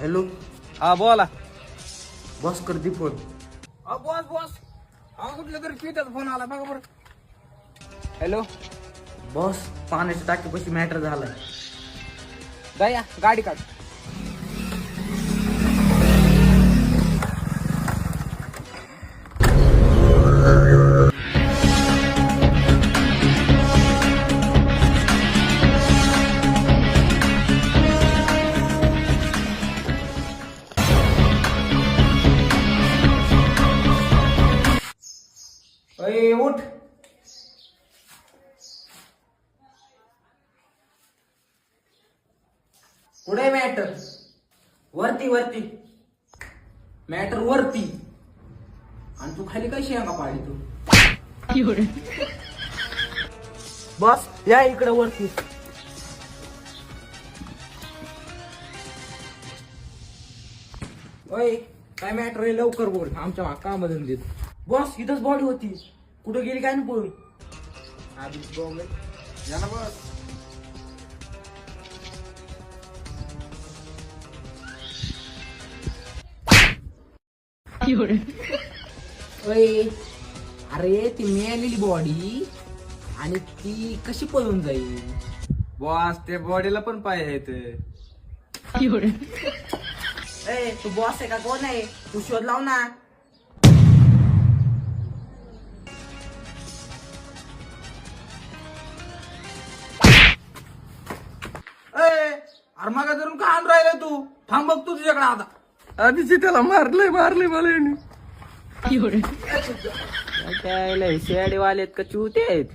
Hello. हा बोला. Boss कर दी फोन. बॉस बॉस कुठल्या तरी ट्विटरचा फोन आला बघा बरं. हॅलो. बॉस पाण्याच्या टाकीपाशी मॅटर झालाय. दया गाडी काढ. अय उठ. कुठे मॅटर? वरती वरती मॅटर वरती. आणि तू खाली कशी आहे का पाडी तू? बॉस या इकडे वरती. ओय काय मॅटर आहे लवकर बोल. आमच्या कामाधून देत. बॉस इथंच बॉडी होती. कुठे गेली काय ना पळून. या ना बस. ओय अरे ती मिळालेली बॉडी आणि ती कशी पळून जाईल? बॉस ते बॉडीला पण पाय आहेत. ए तू बॉस आहे का कोण आहे? तू शोध लाव ना. अरे मागा धरून का आण राहिला तू? थांब बघ तू तुझ्याकडे आता. आधीच त्याला मारलंय मला याने. काय शेडीवाले आहेत का चुते आहेत?